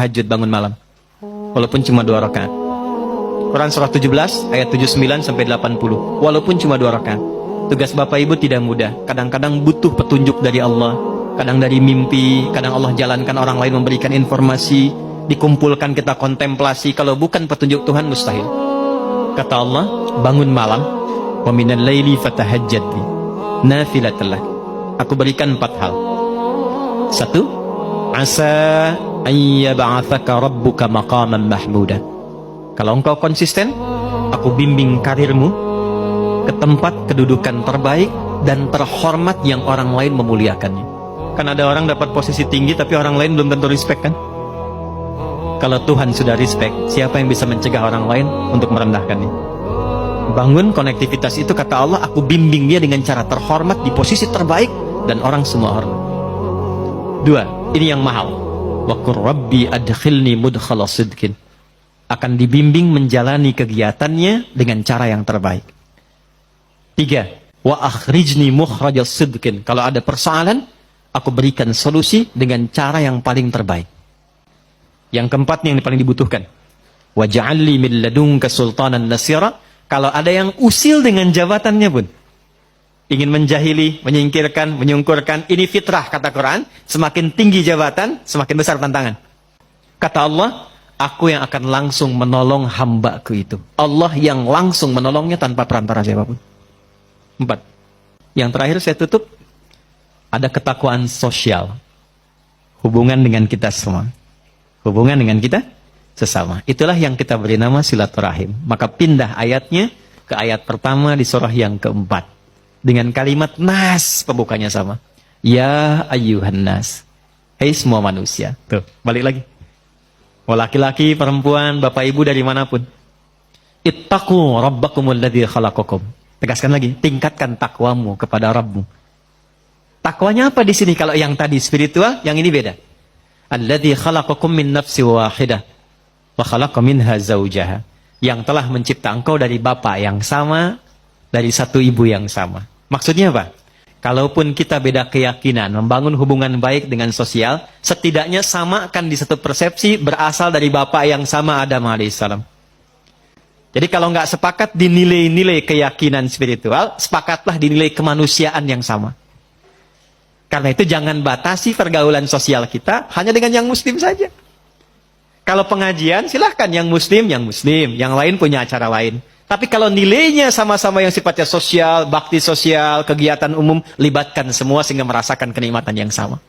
tahajud bangun malam, walaupun cuma 2 rakaat. Quran surah 17 ayat 79 sampai 80, walaupun cuma 2 rakaat. Tugas Bapak Ibu tidak mudah. Kadang-kadang butuh petunjuk dari Allah, kadang dari mimpi, kadang Allah jalankan orang lain memberikan informasi, dikumpulkan kita kontemplasi. Kalau bukan petunjuk Tuhan mustahil. Kata Allah, bangun malam, wa minal laili fatahajjad bi nafilatan lak. Aku berikan 4 hal. 1, asa ayyab'atsaka rabbuka maqaman mahmuda. Kalau engkau konsisten, aku bimbing karirmu ke tempat kedudukan terbaik dan terhormat yang orang lain memuliakannya. Kan ada orang dapat posisi tinggi tapi orang lain belum tentu respect kan? Kalau Tuhan sudah respect, siapa yang bisa mencegah orang lain untuk merendahkannya? Bangun konektivitas itu, kata Allah, aku bimbing dia dengan cara terhormat di posisi terbaik dan orang semua hormat. 2, ini yang mahal. Wa qur rabbi adkhilni mudkhala sidqin. Akan dibimbing menjalani kegiatannya dengan cara yang terbaik. 3, wa akhrijni mukhraja sidqin. Kalau ada persoalan, aku berikan solusi dengan cara yang paling terbaik. Yang keempat yang paling dibutuhkan, wa ja'alni min ladunka sultanan nasira. Kalau ada yang usil dengan jabatannya pun, ingin menjahili, menyingkirkan, menyungkurkan, ini fitrah kata Quran. Semakin tinggi jabatan, semakin besar tantangan. Kata Allah, aku yang akan langsung menolong hambaku itu. Allah yang langsung menolongnya tanpa perantara siapapun. 4. Yang terakhir saya tutup, ada ketakwaan sosial. Hubungan dengan kita semua. Hubungan dengan kita sesama. Itulah yang kita beri nama silaturahim. Maka pindah ayatnya ke ayat pertama di surah yang keempat. Dengan kalimat nas, pembukanya sama. Ya ayyuhan nas. Hei semua manusia. Tuh, balik lagi. Mau laki-laki, perempuan, bapak ibu dari manapun. Ittaqu rabbakumul ladzi khalaqakum. Tegaskan lagi, tingkatkan takwamu kepada Rabbmu. Takwanya apa di sini? Kalau yang tadi spiritual, yang ini beda. Alladzi khalaqakum min nafsin wahidah wa khalaqa minha zaujaha. Yang telah mencipta engkau dari bapak yang sama, dari satu ibu yang sama. Maksudnya apa? Kalaupun kita beda keyakinan, membangun hubungan baik dengan sosial, setidaknya samakan di satu persepsi berasal dari bapak yang sama, Adam alaihissalam. Jadi kalau nggak sepakat di nilai-nilai keyakinan spiritual, sepakatlah di nilai kemanusiaan yang sama. Karena itu jangan batasi pergaulan sosial kita hanya dengan yang muslim saja. Kalau pengajian silahkan yang muslim, yang lain punya acara lain. Tapi kalau nilainya sama-sama yang sifatnya sosial, bakti sosial, kegiatan umum, libatkan semua sehingga merasakan kenikmatan yang sama.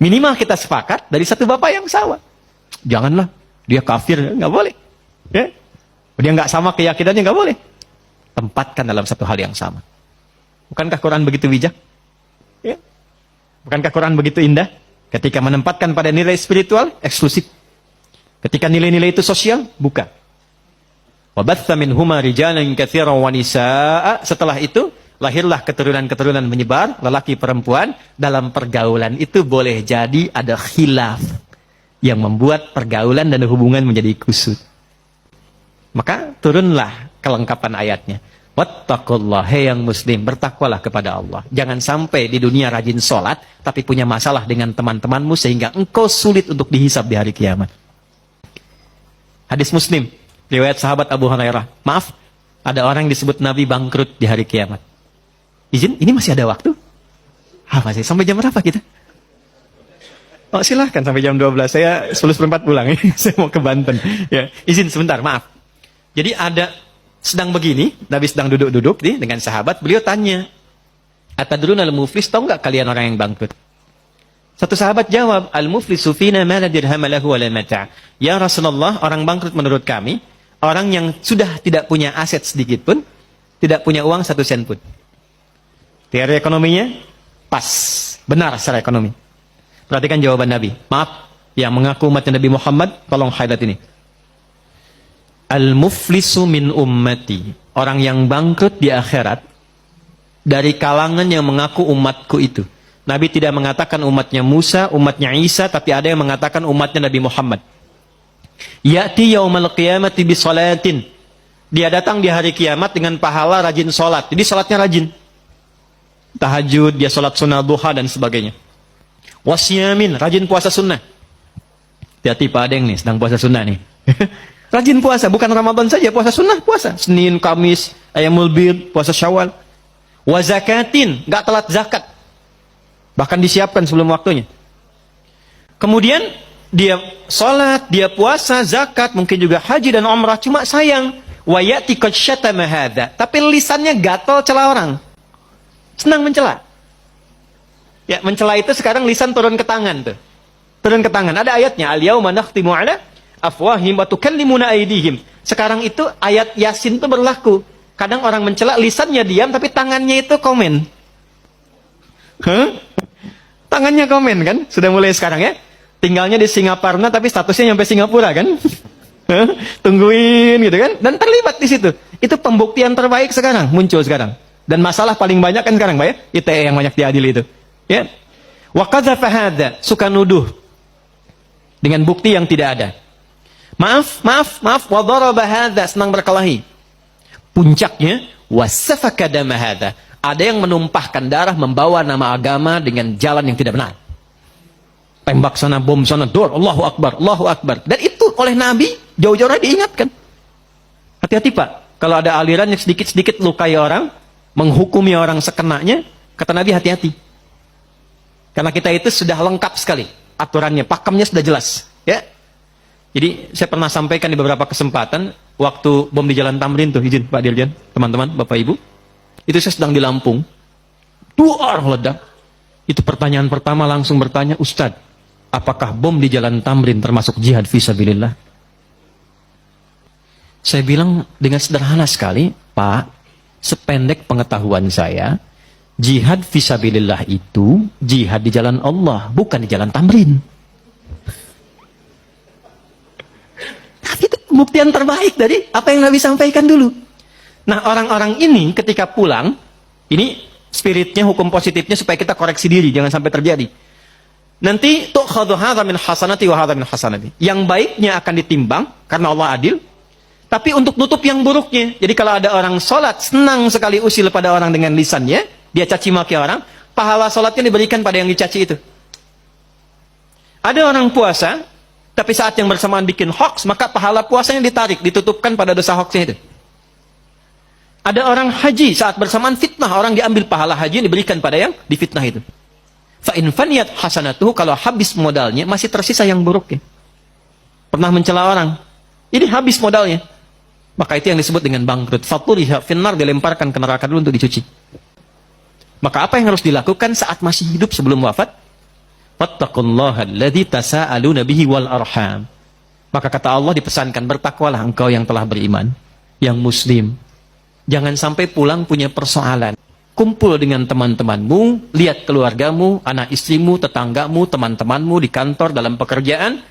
Minimal kita sepakat dari satu bapak yang sama. Janganlah, dia kafir, nggak boleh. Ya? Dia nggak sama keyakinannya, nggak boleh. Tempatkan dalam satu hal yang sama. Bukankah Quran begitu bijak? Ya. Bukankah Quran begitu indah? Ketika menempatkan pada nilai spiritual, eksklusif. Ketika nilai-nilai itu sosial, buka. Wabatha minhuma rijalan katsiran wa nisaa. Setelah itu, lahirlah keturunan-keturunan menyebar, lelaki perempuan. Dalam pergaulan itu boleh jadi ada khilaf yang membuat pergaulan dan hubungan menjadi kusut. Maka turunlah kelengkapan ayatnya. Wattaqullah, hei yang muslim, bertakwalah kepada Allah. Jangan sampai di dunia rajin sholat, tapi punya masalah dengan teman-temanmu sehingga engkau sulit untuk dihisab di hari kiamat. Hadis Muslim, riwayat sahabat Abu Hurairah. Maaf, ada orang yang disebut Nabi bangkrut di hari kiamat. Izin, ini masih ada waktu? Masih, sampai jam berapa kita? Oh silahkan sampai jam 12, saya 11:04 pulang. Saya mau ke Banten. Ya, izin sebentar, maaf. Jadi ada sedang begini, Nabi sedang duduk-duduk nih dengan sahabat, beliau tanya, atadruna al-muflis, tahu nggak kalian orang yang bangkrut? Satu sahabat jawab, al-muflisu fina ma la dirham lahu wa la mata'. Ya Rasulullah, orang bangkrut menurut kami, orang yang sudah tidak punya aset sedikit pun, tidak punya uang 1 sen pun. Teori ekonominya pas, benar secara ekonomi. Perhatikan jawaban Nabi. Maaf, yang mengaku umatnya Nabi Muhammad, tolong highlight ini. Al-muflisu min ummati. Orang yang bangkrut di akhirat dari kalangan yang mengaku umatku itu. Nabi tidak mengatakan umatnya Musa, umatnya Isa, tapi ada yang mengatakan umatnya Nabi Muhammad. Ya'ti yaumal qiyamati bi sholatin. Dia datang di hari kiamat dengan pahala rajin sholat. Jadi sholatnya rajin. Tahajud, dia sholat sunnah duha dan sebagainya. Wasyamin, rajin puasa sunnah. Hati-hati Pak Adeng nih, sedang puasa sunnah nih. Rajin puasa, bukan Ramadan saja, puasa sunnah, puasa. Senin, Kamis, Ayyamul Bid, puasa Syawal. Wa zakatin, nggak telat zakat. Bahkan disiapkan sebelum waktunya. Kemudian dia sholat, dia puasa, zakat, mungkin juga haji dan umrah. Cuma sayang, wa ya'ti qad syatama hadza. Tapi lisannya gatal cela orang. Senang mencela. Ya, mencela itu sekarang lisan turun ke tangan tuh. Turun ke tangan. Ada ayatnya, al-yauma nakhtimu 'ala afwahihim wa tukallimuna aydihim. Sekarang itu ayat Yasin itu berlaku. Kadang orang mencela, lisannya diam tapi tangannya itu komen. Tangannya komen kan? Sudah mulai sekarang ya. Tinggalnya di Singaparna tapi statusnya nyampe Singapura kan? Tungguin gitu kan? Dan terlibat di situ. Itu pembuktian terbaik sekarang, muncul sekarang. Dan masalah paling banyak kan sekarang, Pak ya? ITE yang banyak diadili itu. Ya. Wa qadzafa hadza, suka nuduh dengan bukti yang tidak ada. Maaf, wa daraba hadza, senang berkelahi. Puncaknya wasafaka dama hadza. Ada yang menumpahkan darah, membawa nama agama dengan jalan yang tidak benar. Tembak sana, bom sana, dor, Allahu Akbar, Allahu Akbar. Dan itu oleh Nabi jauh-jauh diingatkan. Hati-hati Pak, kalau ada aliran yang sedikit-sedikit lukai orang, menghukumi orang sekenanya, kata Nabi hati-hati. Karena kita itu sudah lengkap sekali aturannya, pakemnya sudah jelas. Ya. Jadi saya pernah sampaikan di beberapa kesempatan, waktu bom di Jalan Tamrin tuh, izin Pak Dirjen, teman-teman, Bapak Ibu, itu saya sedang di Lampung, 2 orang ledak. Itu pertanyaan pertama langsung bertanya, Ustadz, apakah bom di Jalan Tamrin termasuk jihad fisabilillah? Saya bilang dengan sederhana sekali, Pak, sependek pengetahuan saya, jihad fisabilillah itu jihad di jalan Allah, bukan di Jalan Tamrin. Tapi itu pembuktian terbaik dari apa yang Nabi sampaikan dulu. Nah, orang-orang ini ketika pulang, ini spiritnya, hukum positifnya supaya kita koreksi diri, jangan sampai terjadi. Nanti tu'khadhu hadza min hasanati wa hadza min hasanati. Yang baiknya akan ditimbang karena Allah adil, tapi untuk nutup yang buruknya. Jadi kalau ada orang sholat, senang sekali usil pada orang dengan lisannya, dia caci maki orang, pahala sholatnya diberikan pada yang dicaci itu. Ada orang puasa, tapi saat yang bersamaan bikin hoax, maka pahala puasanya ditarik, ditutupkan pada dosa hoaxnya itu. Ada orang haji, saat bersamaan fitnah, orang diambil pahala haji diberikan pada yang difitnah itu. Fa'in faniyat hasanatuhu, kalau habis modalnya, masih tersisa yang buruknya. Pernah mencela orang, ini habis modalnya. Maka itu yang disebut dengan bangkrut. Faturiha finnar, dilemparkan ke neraka dulu untuk dicuci. Maka apa yang harus dilakukan saat masih hidup sebelum wafat? Fattaqullaha alladzi tasaaluna bihi wal arham. Maka kata Allah dipesankan, bertakwalah engkau yang telah beriman, yang muslim. Jangan sampai pulang punya persoalan. Kumpul dengan teman-temanmu, lihat keluargamu, anak istrimu, tetanggamu, teman-temanmu di kantor, dalam pekerjaan.